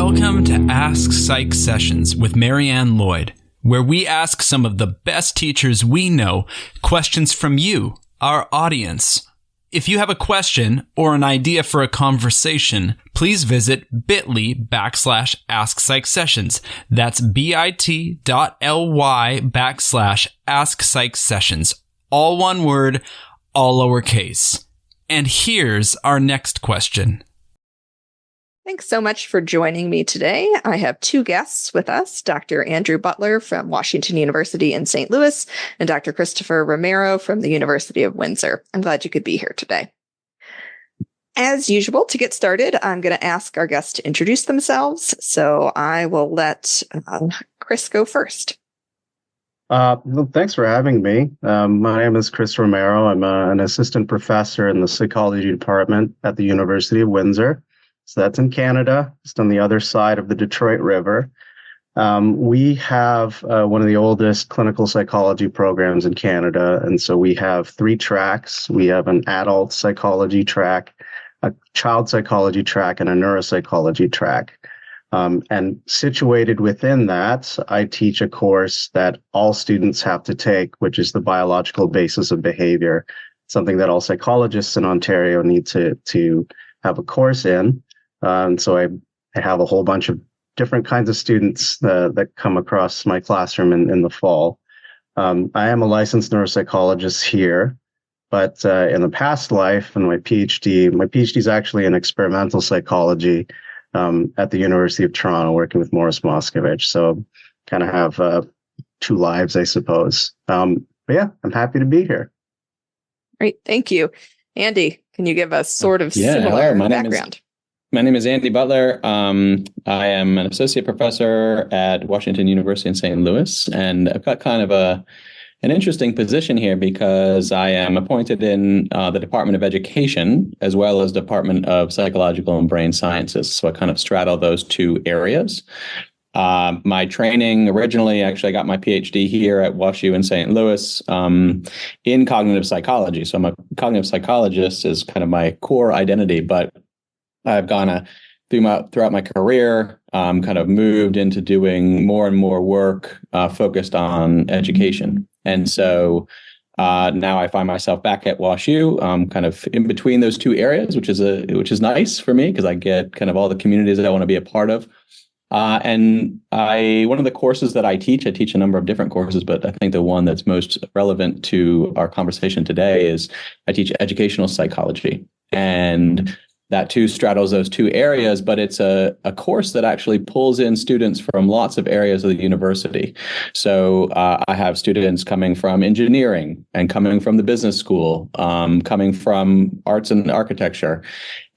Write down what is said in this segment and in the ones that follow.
Welcome to AskPsychSessions with Marianne Lloyd, where we ask some of the best teachers we know questions from you, our audience. If you have a question or an idea for a conversation, please visit bit.ly/AskPsychSessions. That's bit.ly/AskPsychSessions. All one word, all lowercase. And here's our next question. Thanks so much for joining me today. I have two guests with us, Dr. Andrew Butler from Washington University in St. Louis and Dr. Kristoffer Romero from the University of Windsor. I'm glad you could be here today. As usual, to get started, I'm going to ask our guests to introduce themselves. So I will let Chris go first. Well, thanks for having me. My name is Kristoffer Romero. I'm an assistant professor in the psychology department at the University of Windsor. So that's in Canada, just on the other side of the Detroit River. We have one of the oldest clinical psychology programs in Canada. And so we have 3 tracks. We have an adult psychology track, a child psychology track, and a neuropsychology track. And situated within that, I teach a course that all students have to take, which is the biological basis of behavior, something that all psychologists in Ontario need to have a course in. And so I have a whole bunch of different kinds of students that come across my classroom in the fall. I am a licensed neuropsychologist here, but in the past life, in my PhD is actually in experimental psychology at the University of Toronto, working with Morris Moscovich. So kind of have 2 lives, I suppose. But yeah, I'm happy to be here. Great, thank you. Andy, can you give us sort of similar background? My name is Andy Butler. I am an associate professor at Washington University in St. Louis, and I've got kind of an interesting position here because I am appointed in the Department of Education as well as Department of Psychological and Brain Sciences. So I kind of straddle those 2 areas. My training originally, actually, I got my PhD here at WashU in St. Louis in cognitive psychology. So I'm a cognitive psychologist is kind of my core identity, but I've gone throughout my career, kind of moved into doing more and more work focused on education. And so now I find myself back at WashU, kind of in between those 2 areas, which is nice for me because I get kind of all the communities that I want to be a part of. And one of the courses that I teach a number of different courses, but I think the one that's most relevant to our conversation today is I teach educational psychology. And that too straddles those 2 areas, but it's a course that actually pulls in students from lots of areas of the university. So I have students coming from engineering and coming from the business school, coming from arts and architecture.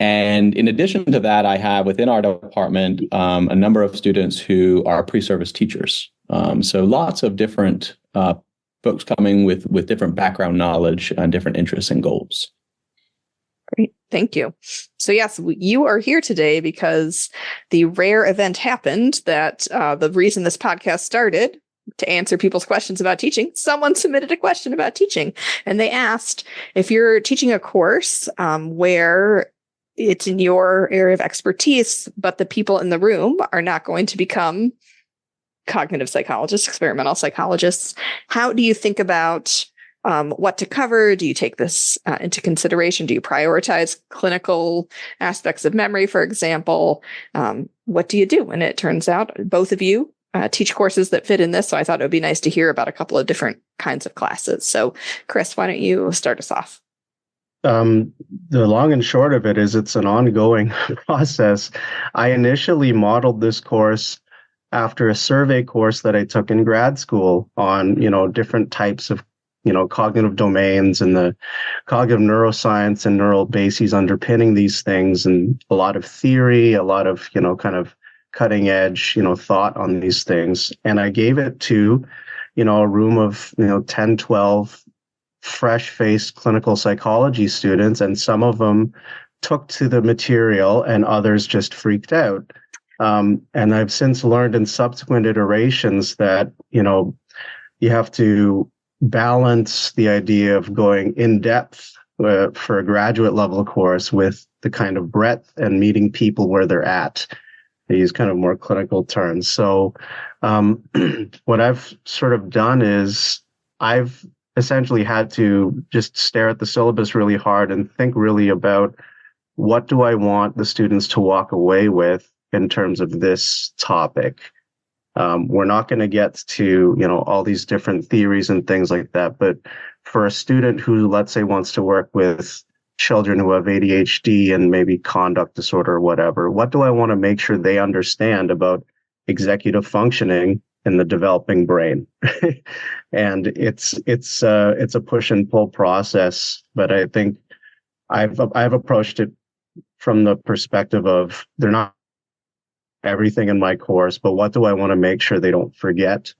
And in addition to that, I have within our department a number of students who are pre-service teachers. So lots of different folks coming with different background knowledge and different interests and goals. Great. Thank you. So yes, you are here today because the rare event happened that the reason this podcast started, to answer people's questions about teaching, someone submitted a question about teaching. And they asked, if you're teaching a course where it's in your area of expertise, but the people in the room are not going to become cognitive psychologists, experimental psychologists, how do you think about what to cover? Do you take this into consideration? Do you prioritize clinical aspects of memory, for example? What do you do? And it turns out both of you teach courses that fit in this. So I thought it would be nice to hear about a couple of different kinds of classes. So Chris, why don't you start us off? The long and short of it is it's an ongoing process. I initially modeled this course after a survey course that I took in grad school on, different types of cognitive domains and the cognitive neuroscience and neural bases underpinning these things, and a lot of theory, a lot of, kind of cutting edge, thought on these things. And I gave it to, a room of, 10, 12 fresh-faced clinical psychology students, and some of them took to the material and others just freaked out. And I've since learned in subsequent iterations that, you have to balance the idea of going in depth for a graduate level course with the kind of breadth and meeting people where they're at. I use kind of more clinical terms. So what I've sort of done is I've essentially had to just stare at the syllabus really hard and think really about what do I want the students to walk away with in terms of this topic. We're not going to get to, all these different theories and things like that. But for a student who, let's say, wants to work with children who have ADHD and maybe conduct disorder or whatever, what do I want to make sure they understand about executive functioning in the developing brain? And it's a push and pull process. But I think I've approached it from the perspective of they're not everything in my course, but what do I want to make sure they don't forget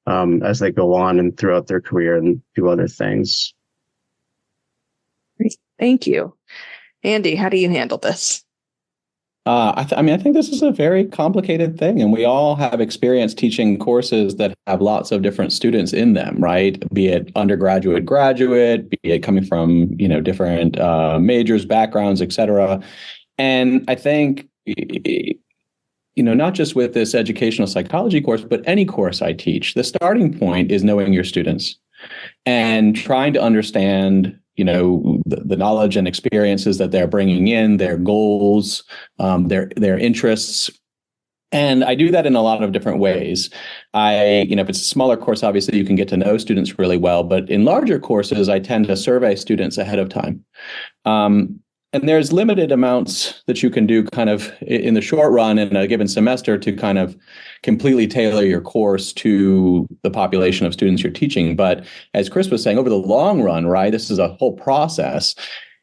as they go on and throughout their career and do other things. Great. Thank you. Andy, how do you handle this? I think this is a very complicated thing, and we all have experience teaching courses that have lots of different students in them, right? Be it undergraduate, graduate, be it coming from, different majors, backgrounds, et cetera. And I think, not just with this educational psychology course, but any course I teach, the starting point is knowing your students and trying to understand the knowledge and experiences that they're bringing in, their goals, their interests. And I do that in a lot of different ways. If it's a smaller course, obviously you can get to know students really well, but in larger courses, I tend to survey students ahead of time. And there's limited amounts that you can do kind of in the short run in a given semester to kind of completely tailor your course to the population of students you're teaching. But as Chris was saying, over the long run, right, this is a whole process.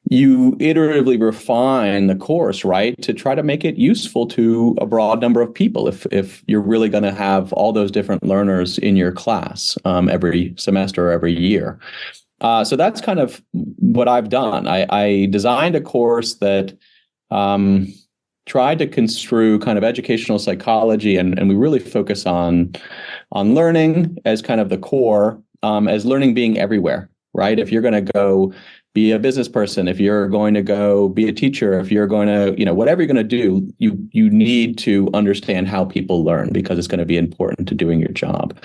You iteratively refine the course, right, to try to make it useful to a broad number of people if you're really going to have all those different learners in your class every semester or every year. So that's kind of what I've done. I designed a course that tried to construe kind of educational psychology, and we really focus on learning as kind of the core, as learning being everywhere, right? If you're going to go be a business person, if you're going to go be a teacher, if you're going to, whatever you're going to do, you need to understand how people learn because it's going to be important to doing your job.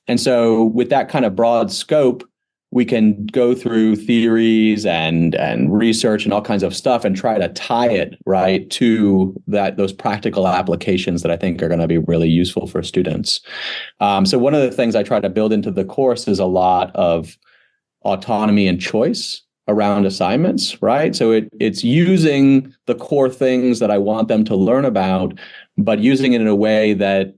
And so with that kind of broad scope, we can go through theories and research and all kinds of stuff and try to tie it right to those practical applications that I think are going to be really useful for students. So one of the things I try to build into the course is a lot of autonomy and choice around assignments, right? So it's using the core things that I want them to learn about, but using it in a way that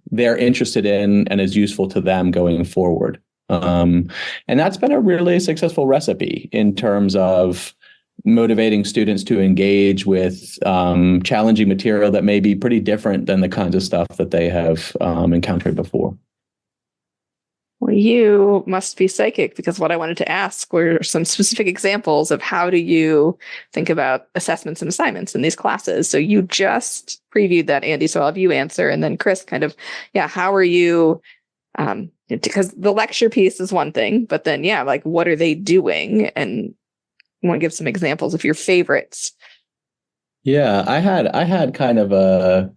they're interested in and is useful to them going forward. And that's been a really successful recipe in terms of motivating students to engage with challenging material that may be pretty different than the kinds of stuff that they have encountered before. Well, you must be psychic, because what I wanted to ask were some specific examples of how do you think about assessments and assignments in these classes. So you just previewed that, Andy, so I'll have you answer. And then Chris, how are you... because the lecture piece is one thing, but then, what are they doing? And you want to give some examples of your favorites? Yeah, I had kind of a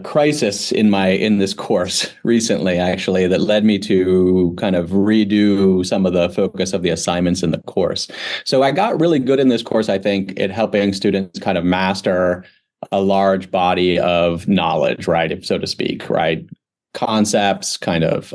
crisis in this course recently, actually, that led me to kind of redo some of the focus of the assignments in the course. So I got really good in this course, I think, at helping students kind of master a large body of knowledge, right, so to speak, right? Concepts, kind of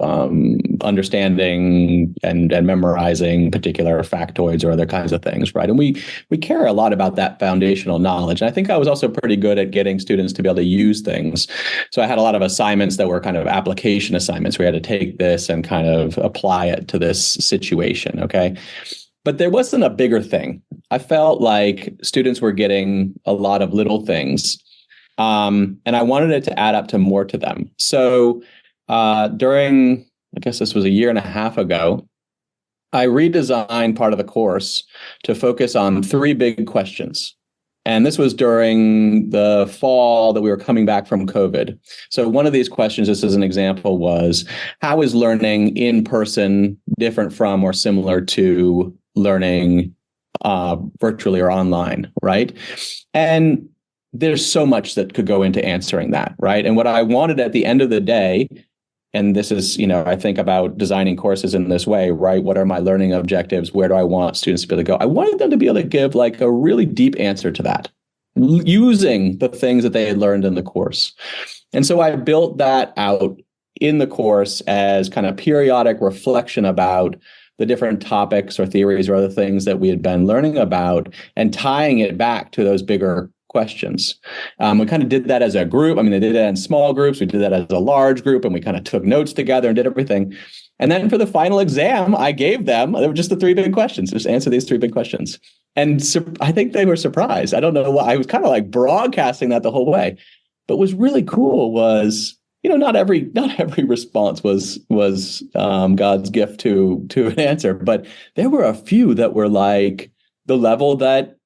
understanding and memorizing particular factoids or other kinds of things, right? And we care a lot about that foundational knowledge. And I think I was also pretty good at getting students to be able to use things. So I had a lot of assignments that were kind of application assignments. We had to take this and kind of apply it to this situation, okay? But there wasn't a bigger thing. I felt like students were getting a lot of little things. And I wanted it to add up to more to them. So during, I guess this was a year and a half ago, I redesigned part of the course to focus on 3 big questions. And this was during the fall that we were coming back from COVID. So one of these questions, just as an example, was, how is learning in person different from or similar to learning virtually or online, right? And there's so much that could go into answering that, right? And what I wanted at the end of the day, and this is, I think about designing courses in this way, right? What are my learning objectives? Where do I want students to be able to go? I wanted them to be able to give like a really deep answer to that, using the things that they had learned in the course. And so I built that out in the course as kind of periodic reflection about the different topics or theories or other things that we had been learning about, and tying it back to those bigger questions. We kind of did that as a group. I mean, they did that in small groups. We did that as a large group, and we kind of took notes together and did everything. And then for the final exam, I gave them, they were just the 3 big questions. Just answer these 3 big questions. And I think they were surprised. I don't know why. I was kind of like broadcasting that the whole way. But what was really cool was, not every response was God's gift to an answer, but there were a few that were like the level that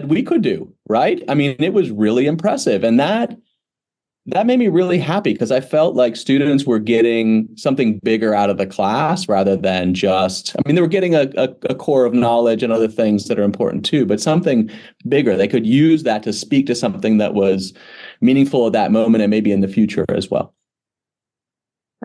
we could do, right? I mean, it was really impressive. And that made me really happy, because I felt like students were getting something bigger out of the class rather than just, they were getting a core of knowledge and other things that are important too, but something bigger. They could use that to speak to something that was meaningful at that moment and maybe in the future as well.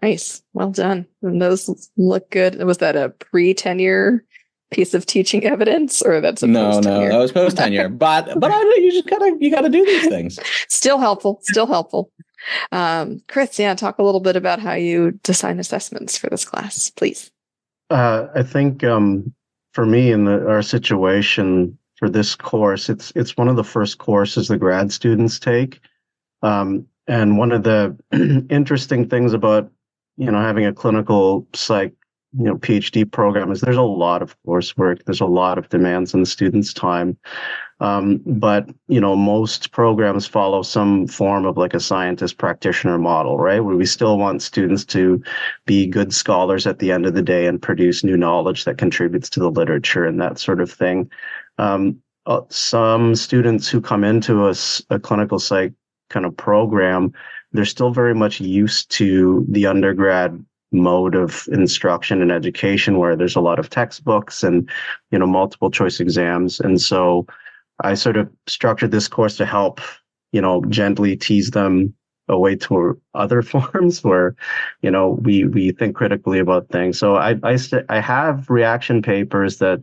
Nice. Well done. And those look good. Was that a pre-tenure piece of teaching evidence, or that's a post-tenure? No, that was post-tenure. but you just gotta do these things. Still helpful. Chris, talk a little bit about how you design assessments for this class, please. I think for me in our situation for this course, it's one of the first courses the grad students take. And one of the interesting things about having a clinical psych PhD program is there's a lot of coursework, there's a lot of demands on the students' time. But most programs follow some form of like a scientist practitioner model, right? Where we still want students to be good scholars at the end of the day and produce new knowledge that contributes to the literature and that sort of thing. Some students who come into a clinical psych kind of program, they're still very much used to the undergrad mode of instruction and education, where there's a lot of textbooks and multiple choice exams. And so I sort of structured this course to help gently tease them away to other forms where we think critically about things. So I have reaction papers that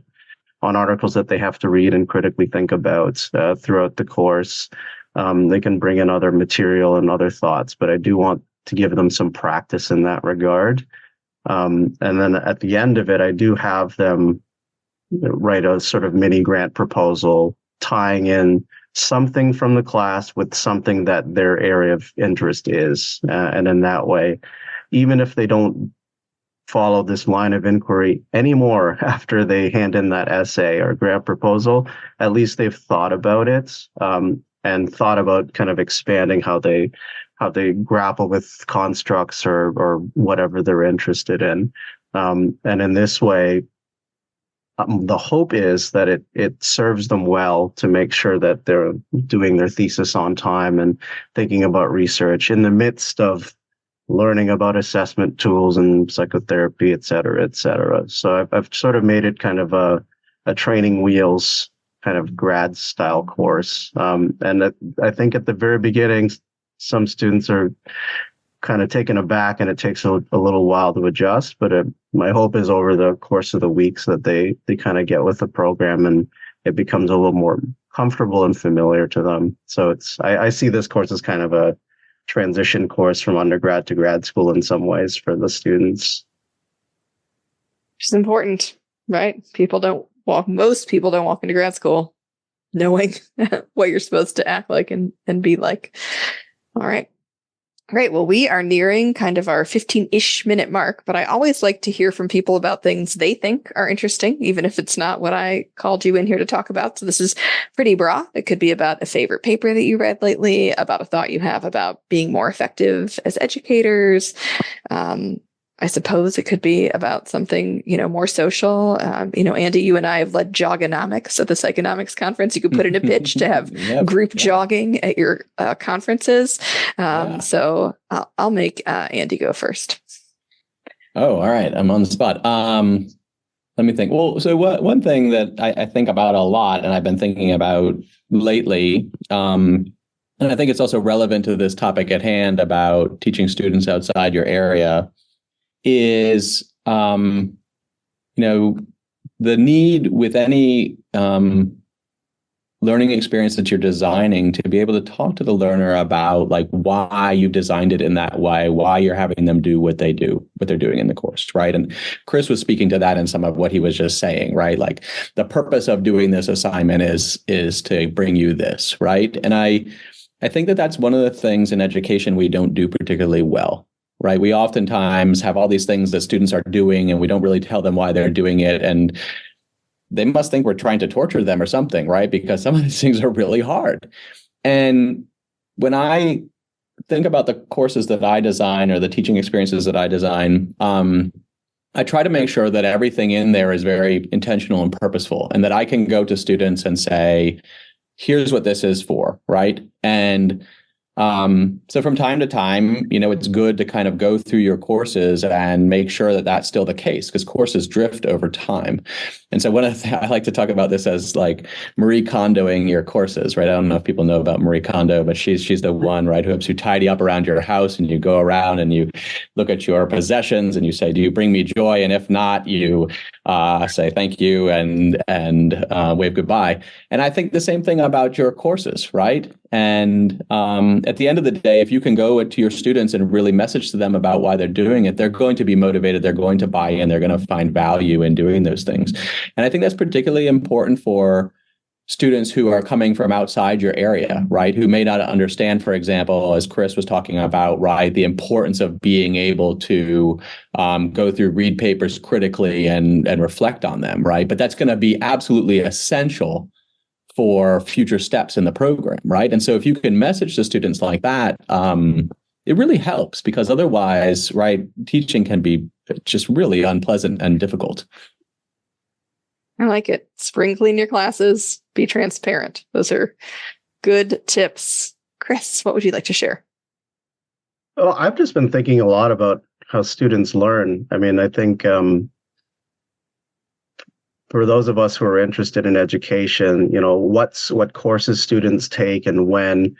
on articles that they have to read and critically think about throughout the course. They can bring in other material and other thoughts, but I do want to give them some practice in that regard. And then at the end of it, I do have them write a sort of mini grant proposal tying in something from the class with something that their area of interest is. And in that way, even if they don't follow this line of inquiry anymore after they hand in that essay or grant proposal, at least they've thought about it and thought about kind of expanding how they grapple with constructs or whatever they're interested in. And in this way, the hope is that it serves them well to make sure that they're doing their thesis on time and thinking about research in the midst of learning about assessment tools and psychotherapy, et cetera, et cetera. So I've sort of made it kind of a training wheels kind of grad style course. And I think at the very beginning, some students are kind of taken aback and it takes a little while to adjust, but my hope is over the course of the weeks that they kind of get with the program and it becomes a little more comfortable and familiar to them. So I see this course as kind of a transition course from undergrad to grad school in some ways for the students. It's important, right? Most people don't walk into grad school knowing what you're supposed to act like and be like. All right. Great. Well, we are nearing kind of our 15-ish minute mark, but I always like to hear from people about things they think are interesting, even if it's not what I called you in here to talk about. So this is pretty broad. It could be about a favorite paper that you read lately, about a thought you have about being more effective as educators. I suppose it could be about something, more social. Andy, you and I have led jogonomics at the Psychonomics conference. You could put in a pitch to have group jogging at your conferences. So I'll make Andy go first. Oh, all right. I'm on the spot. Let me think. Well, so one thing that I think about a lot and I've been thinking about lately and I think it's also relevant to this topic at hand about teaching students outside your area, is, the need with any learning experience that you're designing to be able to talk to the learner about like why you've designed it in that way, why you're having them do what they're doing in the course, right? And Chris was speaking to that in some of what he was just saying, right? Like the purpose of doing this assignment is to bring you this, right? And I think that that's one of the things in education we don't do particularly well, right? We oftentimes have all these things that students are doing and we don't really tell them why they're doing it. And they must think we're trying to torture them or something, right? Because some of these things are really hard. And when I think about the courses that I design or the teaching experiences that I design, I try to make sure that everything in there is very intentional and purposeful, and that I can go to students and say, here's what this is for, right? And so from time to time, it's good to kind of go through your courses and make sure that that's still the case, because courses drift over time. And so I like to talk about this as like Marie Kondoing your courses, right? I don't know if people know about Marie Kondo, but she's the one, right, who helps you tidy up around your house, and you go around and you look at your possessions and you say, do you bring me joy? And if not, you say thank you and wave goodbye. And I think the same thing about your courses, right? And at the end of the day, if you can go to your students and really message to them about why they're doing it, they're going to be motivated, they're going to buy in, they're going to find value in doing those things. And I think that's particularly important for students who are coming from outside your area, right? Who may not understand, for example, as Chris was talking about, right, the importance of being able to go through, read papers critically and reflect on them, right? But that's going to be absolutely essential for future steps in the program, right? And so if you can message to students like that, it really helps, because otherwise, right, teaching can be just really unpleasant and difficult. I like it. Spring clean your classes, be transparent. Those are good tips. Chris, what would you like to share? Well, I've just been thinking a lot about how students learn. I mean, I think for those of us who are interested in education, what courses students take and when,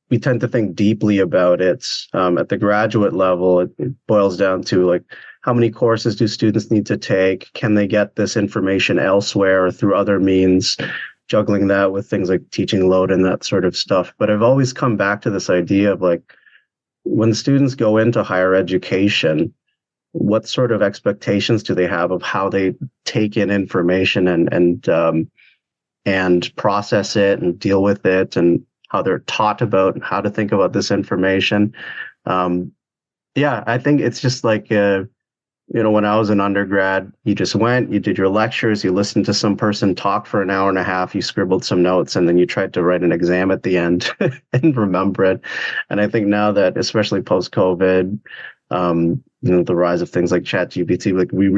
we tend to think deeply about it. At the graduate level, it boils down to like, how many courses do students need to take? Can they get this information elsewhere or through other means? Juggling that with things like teaching load and that sort of stuff. But I've always come back to this idea of like, when students go into higher education, what sort of expectations do they have of how they take in information and process it and deal with it, and how they're taught about how to think about this information? I think it's just like, when I was an undergrad, you just went, you did your lectures, you listened to some person talk for an hour and a half, you scribbled some notes, and then you tried to write an exam at the end and remember it. And I think now that, especially post-COVID, the rise of things like ChatGPT, like we're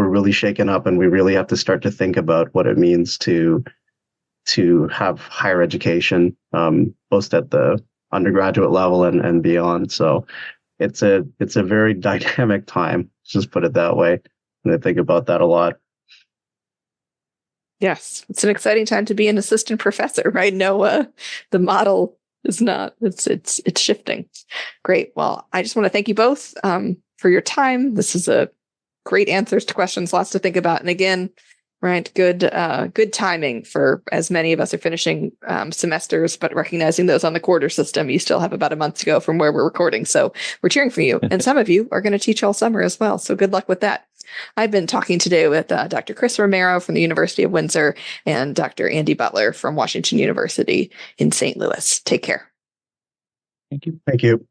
really shaken up, and we really have to start to think about what it means to have higher education, both at the undergraduate level and beyond. So it's a very dynamic time, just put it that way. And I think about that a lot. Yes, it's an exciting time to be an assistant professor, right? No, the model is not. It's shifting. Great. Well, I just want to thank you both for your time. This is a great answers to questions, lots to think about. And again, right, good timing for as many of us are finishing semesters, but recognizing those on the quarter system, you still have about a month to go from where we're recording. So we're cheering for you. And some of you are going to teach all summer as well. So good luck with that. I've been talking today with Dr. Kristoffer Romero from the University of Windsor and Dr. Andy Butler from Washington University in St. Louis. Take care. Thank you. Thank you.